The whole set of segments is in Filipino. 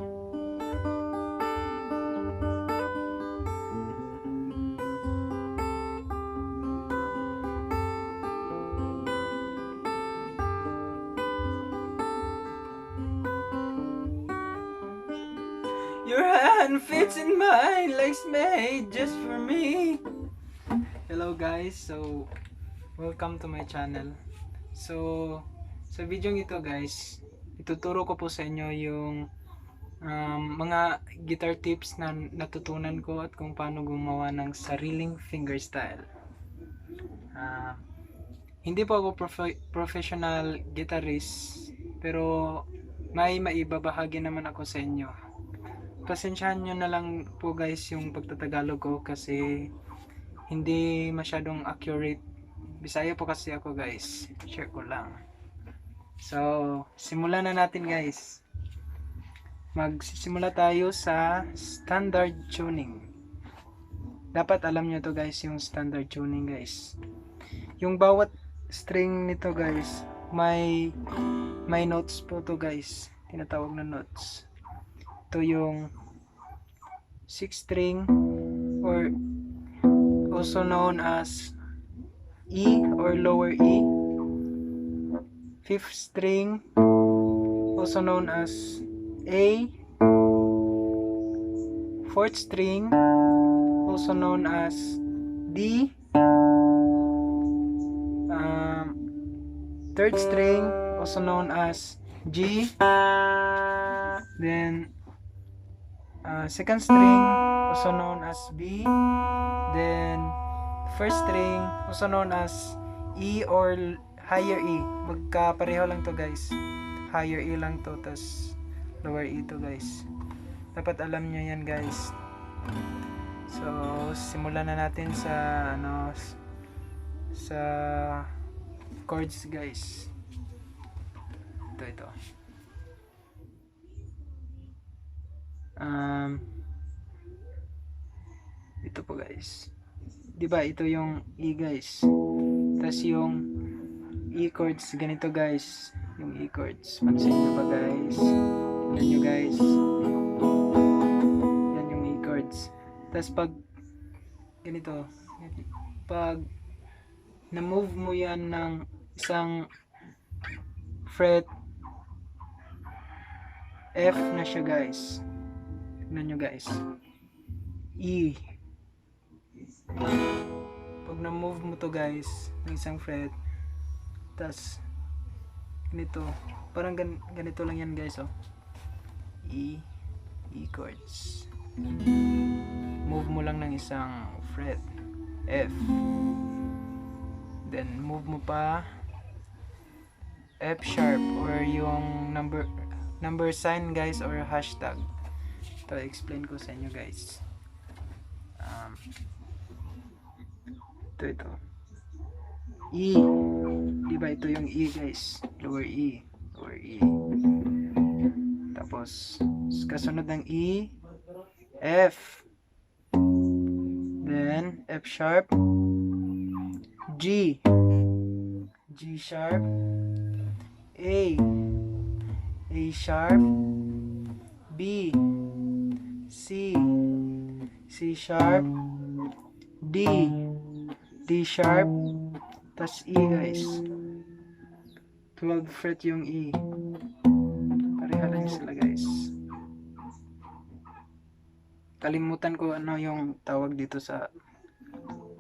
Your hand fits in mine like it's made just for me. Hello guys, so welcome to my channel. So sa video ito guys, ituturo ko po sa inyo yung mga guitar tips na natutunan ko at kung paano gumawa ng sariling fingerstyle. Hindi po ako professional guitarist, pero may maibabahagi naman ako sa inyo. Pasensyahan nyo na lang po guys yung pagtatagalog ko kasi hindi masyadong accurate. Bisaya po kasi ako guys. Share ko lang. So, simulan na natin guys. Magsisimula tayo sa standard tuning. Dapat alam nyo to guys, yung standard tuning guys. Yung bawat string nito guys, may notes po to guys. Tinatawag na notes. Ito yung 6th string or also known as E or lower E. 5th string also known as A. 4th string also known as D. 3rd string also known as G. Then 2nd string also known as B. Then 1st string also known as E or higher E. Magkapareho lang to guys. Higher E lang to, tas lower E to guys. Dapat alam nyo yan guys. So simulan na natin sa sa chords guys. Ito ito po guys, diba ito yung E guys, tas yung E chords ganito guys, yung E chords, pansin nyo ba guys, tignan nyo guys, yan yung E chords. Tas pag ganito, pag na-move mo yan ng isang fret, F na siya guys. Tignan nyo guys, E. Pag na-move mo to guys ng isang fret, tas ganito, parang ganito lang yan guys, oh. E chords. Move mo lang ng isang fret, F. Then move mo pa F sharp or yung number sign guys or hashtag. Ito explain ko sa inyo guys. Ito E, diba ito yung E guys, lower E. Tapos kasunod ng E, F, then F sharp, G sharp, A sharp, B, C sharp, D sharp, tas E guys. 12 fret yung E. Pareha lang sila guys. Kalimutan ko ano yung tawag dito sa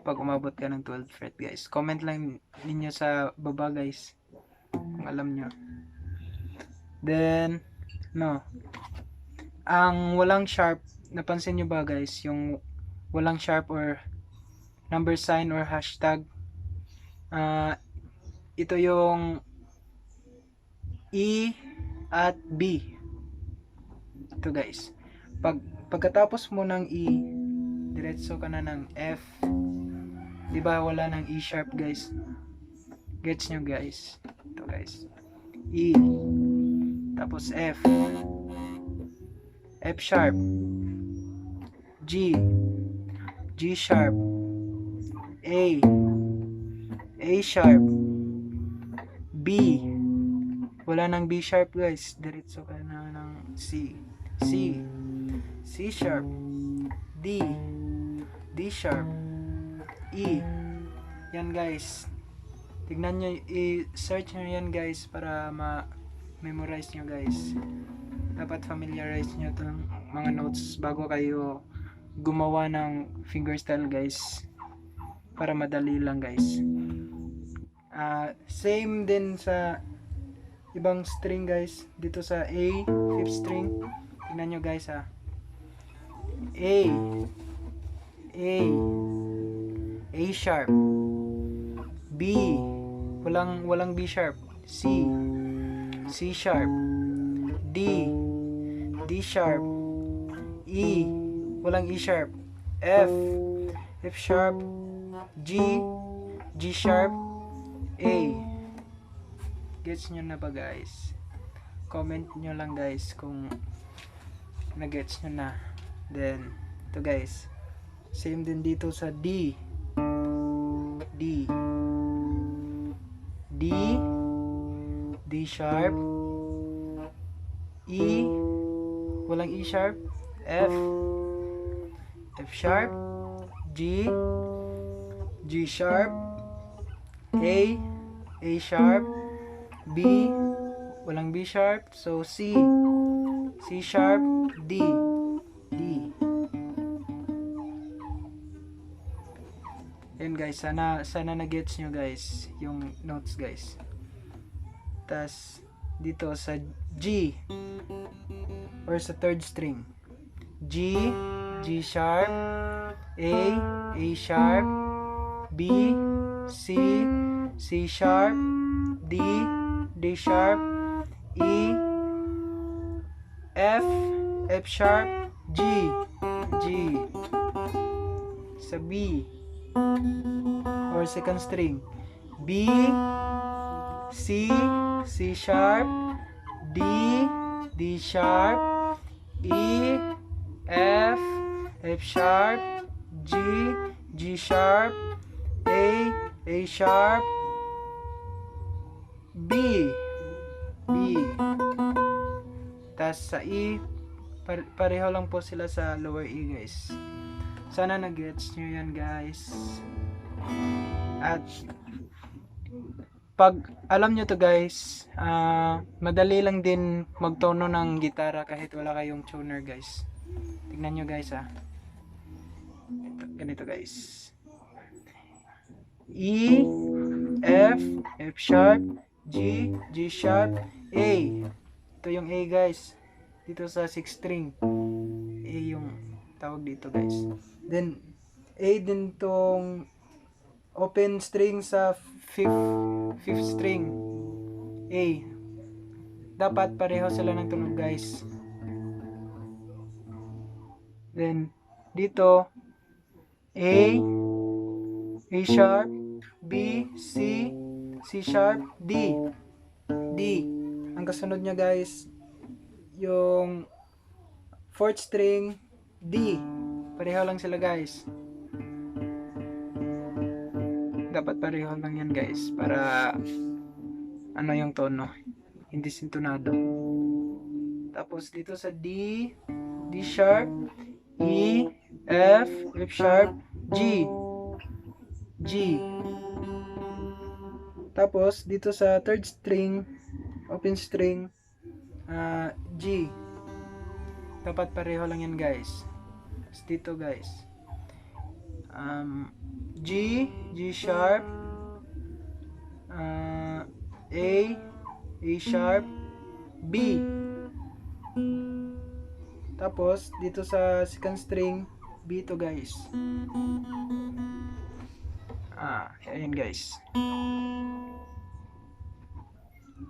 pag umabot ka ng 12 fret guys. Comment lang ninyo sa baba guys kung alam nyo. Then ang walang sharp, napansin nyo ba guys, yung walang sharp or number sign or hashtag, ito yung E at B. Ito guys, pagkatapos mo ng E, diretso ka na ng F. Diba wala ng E sharp guys, gets nyo guys? Ito guys, E, tapos F sharp, G sharp, A sharp, B, wala nang B sharp guys, diretso ka na ng C C, C sharp, D, D sharp, E. Yan guys. Tignan nyo, i-search nyo yan guys para ma-memorize nyo guys. Dapat familiarize nyo itong mga notes bago kayo gumawa ng fingerstyle guys. Para madali lang guys. Same din sa ibang string guys. Dito sa A, 5th string. Tingnan nyo guys ha. A, A sharp, B, walang B sharp, C, C sharp, D, D sharp, E, walang E sharp, F, F sharp, G, G sharp, A. Gets nyo na ba guys? Comment nyo lang guys kung na-gets nyo na. Then, ito guys. Same din dito sa D. D. D. D sharp. E. Walang E sharp. F. F sharp. G. G sharp. A. A sharp. B. Walang B sharp. So C. C sharp. D. D. Yan guys, sana na-gets nyo guys yung notes guys. Tas dito sa G or sa 3rd string, G, G sharp, A, A sharp, B, C, C sharp, D, D sharp, E, F, F sharp, G, G. Sa B or 2nd string, B, C, C sharp, D, D sharp, E, F, F sharp, G, G sharp, A, A sharp, B, B. Tas sa E, pareho lang po sila sa lower E guys. Sana na-gets nyo yan guys. At pag alam nyo to guys, madali lang din magtono ng gitara kahit wala kayong tuner guys. Tignan nyo guys ha. Ganito guys. E, F, F sharp, G, G sharp, A. Ito yung A guys. Dito sa 6th string. A yung tawag dito guys. Then A din tong open string sa 5th string. A. Dapat pareho sila ng tunog guys. Then dito A, A sharp, B, C, C sharp, D, D. Ang kasunod niya guys, yung 4th string, D. Pareho lang sila guys. Dapat pareho lang yan guys para ano yung tono, hindi sintonado. Tapos dito sa D, D sharp, E, F, F sharp, G, G. Tapos dito sa 3rd string, open string, G. Dapat pareho lang yan guys. Tapos dito guys, G, G sharp, A, A sharp, B. Tapos dito sa 2nd string, B to guys. Ayan guys.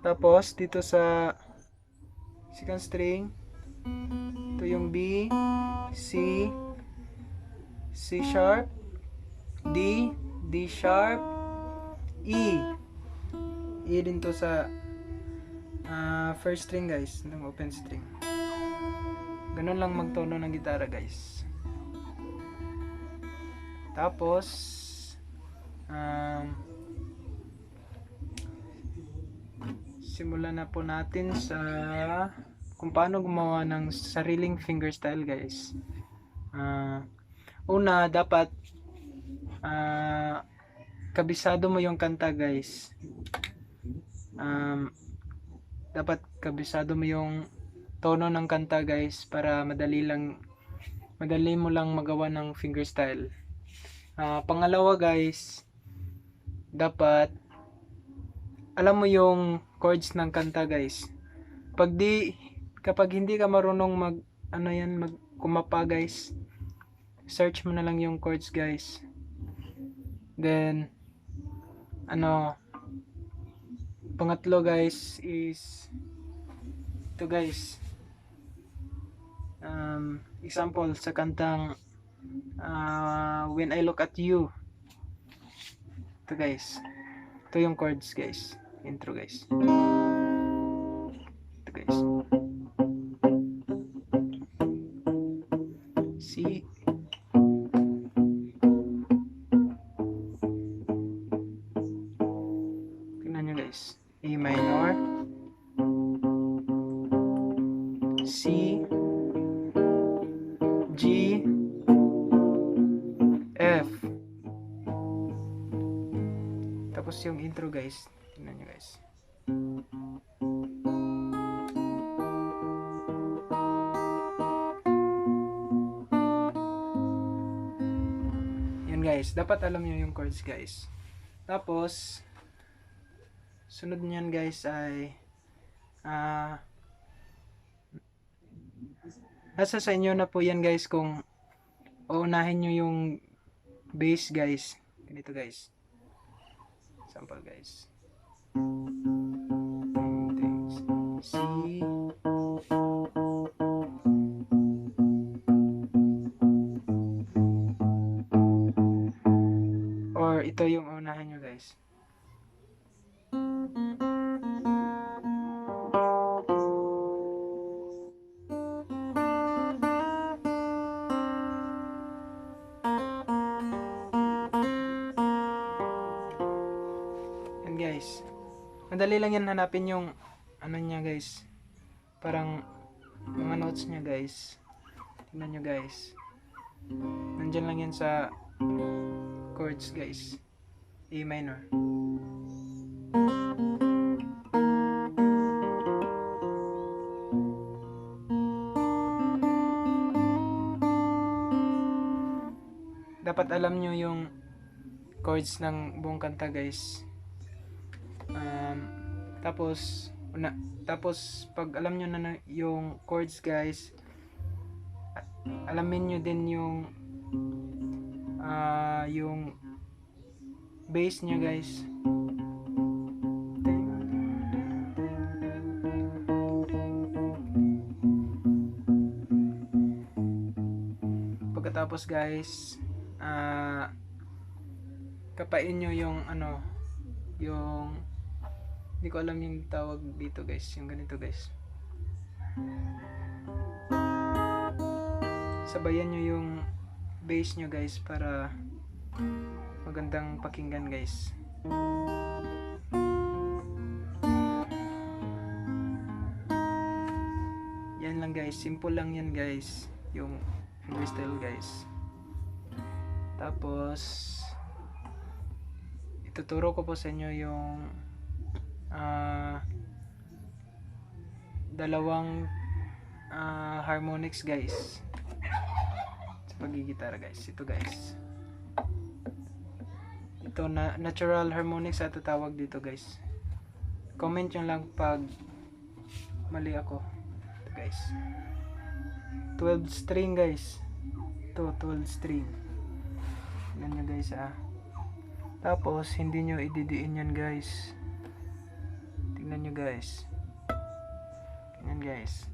Tapos dito sa 2nd string, ito yung B, C, C sharp, D, D sharp, E. E din to sa 1st string guys, ng open string. Ganun lang magtono ng gitara guys. Tapos simulan na po natin sa kung paano gumawa ng sariling fingerstyle guys. Una, dapat kabisado mo yung kanta guys. Dapat kabisado mo yung tono ng kanta guys para madali mo lang magawa ng fingerstyle. Pangalawa guys, dapat alam mo yung chords ng kanta guys. Kapag hindi ka marunong kumapa guys, search mo na lang yung chords guys. Then pangatlo guys is ito guys. Example sa kantang When I Look at You. Ito guys. Ito yung chords guys. Intro guys. Ito guys. C. Tingnan nyo guys. A minor. C. G. F. Tapos yung intro guys. Tingnan nyo guys. Yun guys. Dapat alam nyo yung chords guys. Tapos sunod niyan guys ay nasa sa inyo na po yan guys kung uunahin nyo yung bass guys. Ganito guys. Sample guys. C. Or ito yung uunahin nyo guys. Guys, madali lang yan hanapin yung ano niya guys, parang mga notes niya guys. Tingnan nyo guys, nandyan lang yan sa chords guys. A minor. Dapat alam nyo yung chords ng buong kanta guys. Tapos pag alam nyo na yung chords guys, alamin nyo din yung bass nyo guys. Pagkatapos guys, kapain nyo yung yung hindi ko alam yung tawag dito guys, yung ganito guys. Sabayan nyo yung bass nyo guys para magandang pakinggan guys. Yan lang guys, simple lang yan guys, yung fingerstyle guys. Tapos ituturo ko po sa inyo yung dalawang harmonics guys sa pagigitara guys. Ito guys, ito na natural harmonics at tawag dito guys. Comment nyo lang pag mali ako. Ito guys, 12 string guys. Ito 12 string. Tingnan nyo guys Tapos hindi nyo ididiin yan guys. Tingnan nyo guys. Tingnan guys.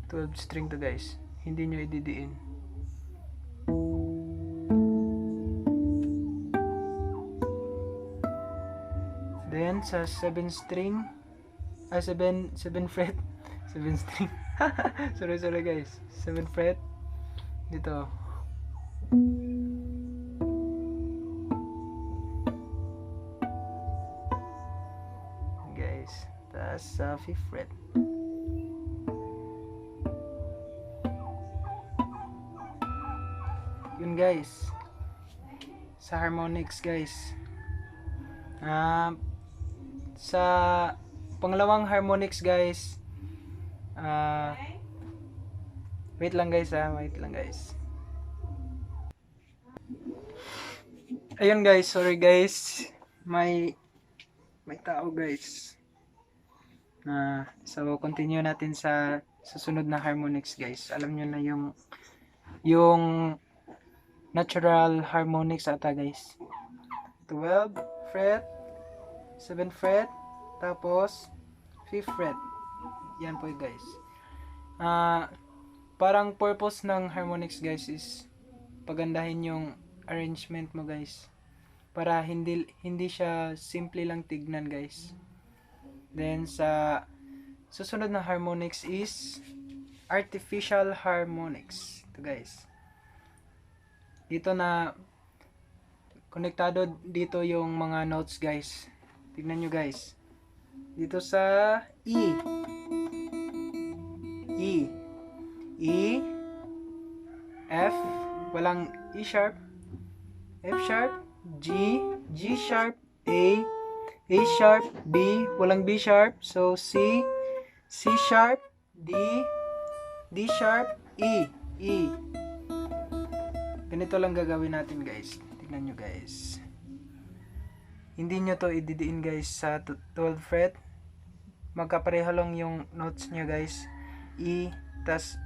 12 string to guys. Hindi nyo ididiin. Then sa 7 string, 7 fret, 7 string. sorry guys. 7 fret dito. taas sa 5th fret. Yun guys, sa harmonics guys. Sa pangalawang harmonics guys, wait lang guys. Ayun guys, sorry guys, may tao guys. So continue natin sa susunod na harmonics guys. Alam nyo na yung natural harmonics ata guys. 12th fret, 7th fret, tapos 5th fret. Yan po guys. Parang purpose ng harmonics guys is pagandahin yung arrangement mo guys, para hindi siya simple lang tignan guys. Then sa susunod na harmonics is artificial harmonics. Ito guys, dito na konektado dito yung mga notes guys. Tignan nyo guys, dito sa E, F, walang E sharp, F sharp, G sharp, A sharp, B, walang B sharp, so C sharp, D sharp, E. Ganito lang gagawin natin guys. Tignan nyo guys. Hindi nyo to ididiin guys sa 12th fret. Magkapareho lang yung notes nyo guys. E, tas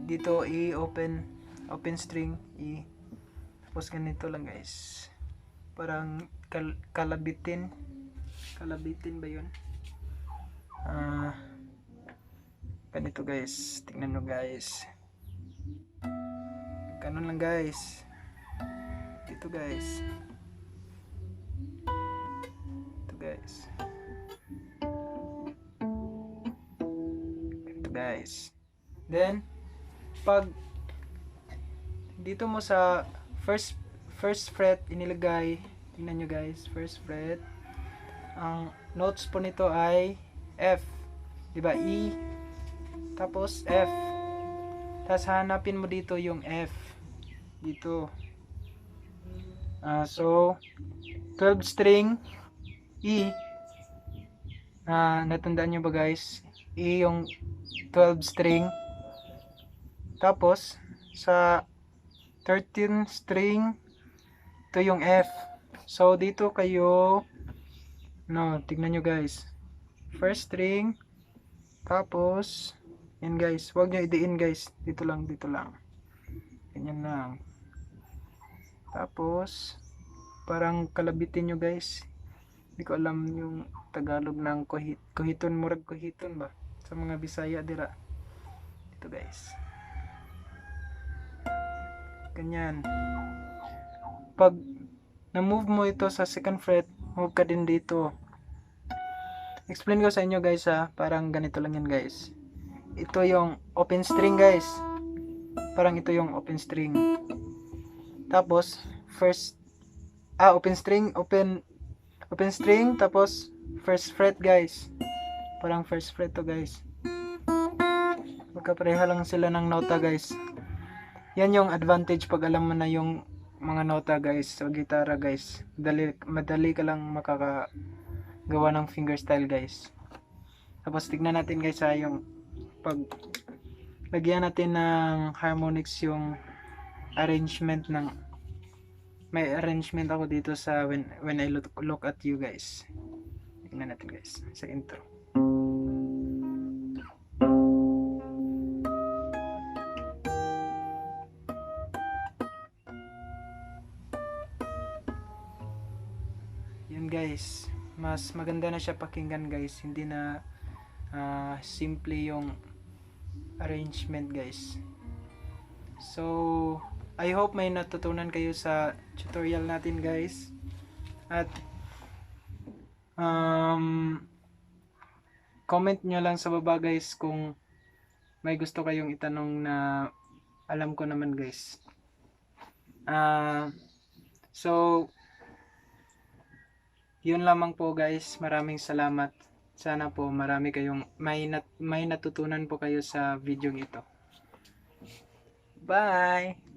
dito E, open string, E. Tapos ganito lang guys. Parang kalabitin ba yun? Ganito guys. Tingnan nyo guys. Ganun lang guys. Dito guys. Ito guys. Ganito guys. Then pag dito mo sa first fret inilagay, tingnan nyo guys, first fret, ang notes po nito ay F, diba? E, tapos F, tapos hanapin mo dito yung F dito. So 12 string E, natandaan nyo ba guys? E yung 12 string, tapos sa 13 string ito yung F. So dito kayo tignan nyo guys, first string, tapos yan guys, huwag nyo idiin guys, dito lang ganyan lang, tapos parang kalabitin nyo guys. Hindi ko alam yung Tagalog ng kuhiton, murag kuhiton ba sa mga Bisaya dira. Dito guys, ganyan. Pag na-move mo ito sa 2nd fret, move ka din dito. Explain ko sa inyo guys parang ganito lang yan guys. Ito yung open string guys. Parang ito yung open string. Tapos open string, tapos first fret guys. Parang first fret to guys. Magkapareha lang sila ng nota guys. Yan yung advantage pag alam mo na yung mga nota guys sa gitara guys. Madali ka lang makakagawa ng fingerstyle guys. Tapos tignan natin guys yung pag lagyan natin ng harmonics yung arrangement ng, may arrangement ako dito sa when I look at you guys. Tignan natin guys sa intro. Guys, mas maganda na siya pakinggan guys, hindi na simple yung arrangement guys. So I hope may natutunan kayo sa tutorial natin guys, at comment nyo lang sa baba guys kung may gusto kayong itanong na alam ko naman guys. So yun lamang po guys, maraming salamat. Sana po marami kayong may natutunan po kayo sa video ito. Bye!